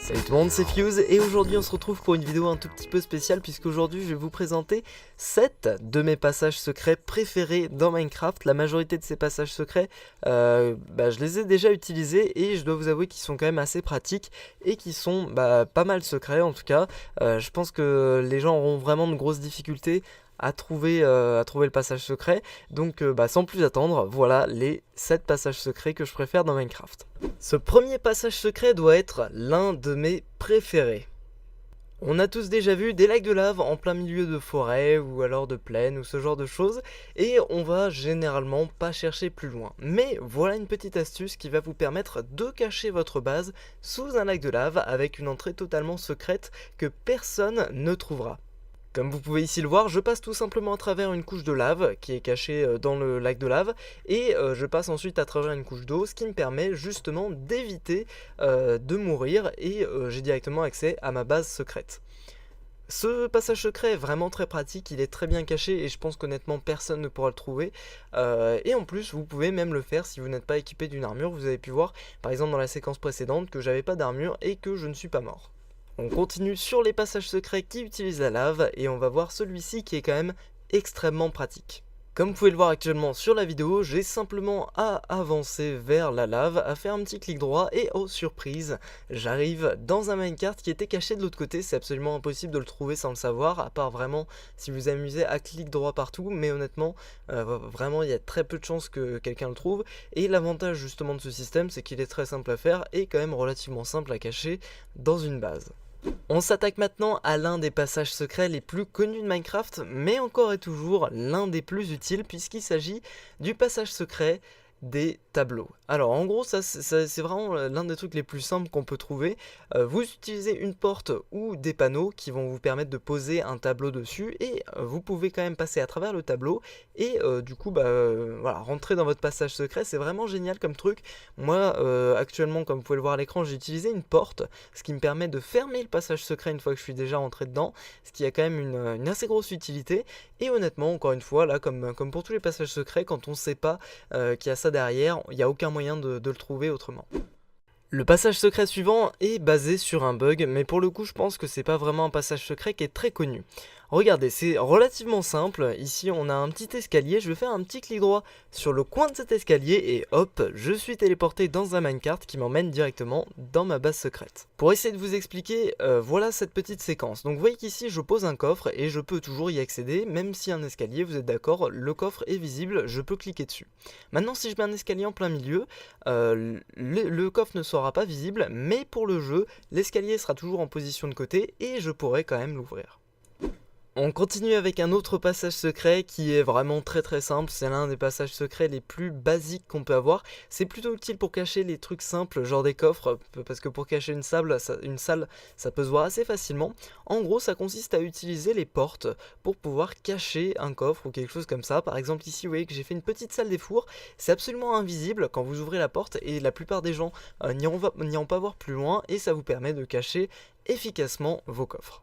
Salut tout le monde, c'est Fuse et aujourd'hui on se retrouve pour une vidéo un tout petit peu spéciale puisqu'aujourd'hui je vais vous présenter 7 de mes passages secrets préférés dans Minecraft. La majorité de ces passages secrets, je les ai déjà utilisés et je dois vous avouer qu'ils sont quand même assez pratiques et qui sont pas mal secrets en tout cas. Je pense que les gens auront vraiment de grosses difficultés à trouver le passage secret. Donc sans plus attendre, voilà les 7 passages secrets que je préfère dans Minecraft. Ce premier passage secret doit être l'un de mes préférés. On a tous déjà vu des lacs de lave en plein milieu de forêt ou alors de plaine ou ce genre de choses et on va généralement pas chercher plus loin. Mais voilà une petite astuce qui va vous permettre de cacher votre base sous un lac de lave avec une entrée totalement secrète que personne ne trouvera. Comme vous pouvez ici le voir, je passe tout simplement à travers une couche de lave qui est cachée dans le lac de lave et je passe ensuite à travers une couche d'eau, ce qui me permet justement d'éviter de mourir et j'ai directement accès à ma base secrète. Ce passage secret est vraiment très pratique, il est très bien caché et je pense qu'honnêtement personne ne pourra le trouver. Et en plus vous pouvez même le faire si vous n'êtes pas équipé d'une armure. Vous avez pu voir par exemple dans la séquence précédente que j'avais pas d'armure et que je ne suis pas mort. On continue sur les passages secrets qui utilisent la lave et on va voir celui-ci qui est quand même extrêmement pratique. Comme vous pouvez le voir actuellement sur la vidéo, j'ai simplement à avancer vers la lave, à faire un petit clic droit et oh surprise, j'arrive dans un minecart qui était caché de l'autre côté. C'est absolument impossible de le trouver sans le savoir, à part vraiment si vous amusez à clic droit partout, mais honnêtement, vraiment il y a très peu de chances que quelqu'un le trouve. Et l'avantage justement de ce système, c'est qu'il est très simple à faire et quand même relativement simple à cacher dans une base. On s'attaque maintenant à l'un des passages secrets les plus connus de Minecraft, mais encore et toujours l'un des plus utiles puisqu'il s'agit du passage secret des tableaux. Alors en gros c'est vraiment l'un des trucs les plus simples qu'on peut trouver. Vous utilisez une porte ou des panneaux qui vont vous permettre de poser un tableau dessus et vous pouvez quand même passer à travers le tableau et voilà, rentrer dans votre passage secret. C'est vraiment génial comme truc. Moi actuellement, comme vous pouvez le voir à l'écran, j'ai utilisé une porte, ce qui me permet de fermer le passage secret une fois que je suis déjà rentré dedans, ce qui a quand même une assez grosse utilité. Et honnêtement, encore une fois, là comme pour tous les passages secrets, quand on ne sait pas qu'il y a ça derrière, il n'y a aucun moyen de le trouver autrement. Le passage secret suivant est basé sur un bug, mais pour le coup je pense que c'est pas vraiment un passage secret qui est très connu. Regardez, c'est relativement simple. Ici on a un petit escalier, je vais faire un petit clic droit sur le coin de cet escalier et hop, je suis téléporté dans un minecart qui m'emmène directement dans ma base secrète. Pour essayer de vous expliquer, voilà cette petite séquence. Donc vous voyez qu'ici je pose un coffre et je peux toujours y accéder, même si un escalier, vous êtes d'accord, le coffre est visible, je peux cliquer dessus. Maintenant si je mets un escalier en plein milieu, le coffre ne sera pas visible, mais pour le jeu, l'escalier sera toujours en position de côté et je pourrai quand même l'ouvrir. On continue avec un autre passage secret qui est vraiment très simple. C'est l'un des passages secrets les plus basiques qu'on peut avoir. C'est plutôt utile pour cacher les trucs simples, genre des coffres, parce que pour cacher une salle, ça peut se voir assez facilement. En gros, ça consiste à utiliser les portes pour pouvoir cacher un coffre ou quelque chose comme ça. Par exemple, ici, vous voyez que j'ai fait une petite salle des fours. C'est absolument invisible quand vous ouvrez la porte et la plupart des gens n'iront pas voir plus loin et ça vous permet de cacher efficacement vos coffres.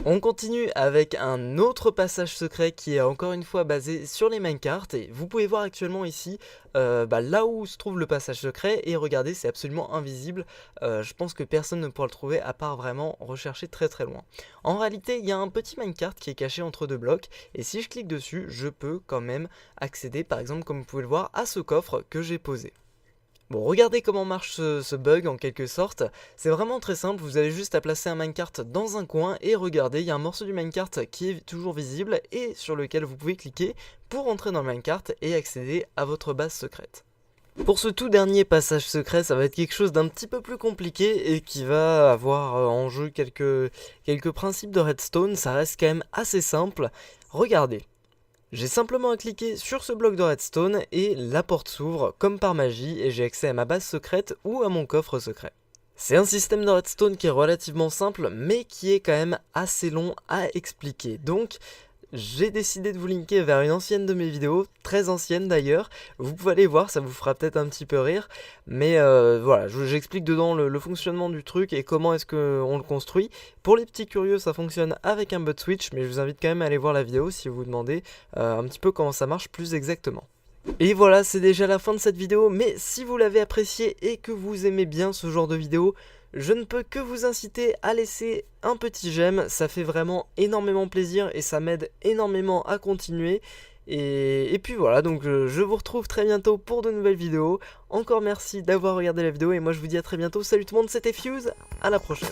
On continue avec un autre passage secret qui est encore une fois basé sur les minecarts et vous pouvez voir actuellement ici là où se trouve le passage secret et regardez, c'est absolument invisible. Je pense que personne ne pourra le trouver à part vraiment rechercher très loin. En réalité il y a un petit minecart qui est caché entre deux blocs et si je clique dessus je peux quand même accéder par exemple comme vous pouvez le voir à ce coffre que j'ai posé. Bon, regardez comment marche ce bug en quelque sorte. C'est vraiment très simple, vous avez juste à placer un minecart dans un coin et regardez, il y a un morceau du minecart qui est toujours visible et sur lequel vous pouvez cliquer pour entrer dans le minecart et accéder à votre base secrète. Pour ce tout dernier passage secret, ça va être quelque chose d'un petit peu plus compliqué et qui va avoir en jeu quelques principes de redstone. Ça reste quand même assez simple. Regardez. J'ai simplement à cliquer sur ce bloc de redstone et la porte s'ouvre comme par magie et j'ai accès à ma base secrète ou à mon coffre secret. C'est un système de redstone qui est relativement simple mais qui est quand même assez long à expliquer. Donc j'ai décidé de vous linker vers une ancienne de mes vidéos, très ancienne d'ailleurs, vous pouvez aller voir, ça vous fera peut-être un petit peu rire, mais voilà, j'explique dedans le fonctionnement du truc et comment est-ce qu'on le construit. Pour les petits curieux, ça fonctionne avec un bot switch, mais je vous invite quand même à aller voir la vidéo si vous vous demandez un petit peu comment ça marche plus exactement. Et voilà, c'est déjà la fin de cette vidéo, mais si vous l'avez apprécié et que vous aimez bien ce genre de vidéo, Je ne peux que vous inciter à laisser un petit j'aime, ça fait vraiment énormément plaisir et ça m'aide énormément à continuer. Et puis voilà, donc je vous retrouve très bientôt pour de nouvelles vidéos. Encore merci d'avoir regardé la vidéo et moi je vous dis à très bientôt. Salut tout le monde, c'était Fuse, à la prochaine.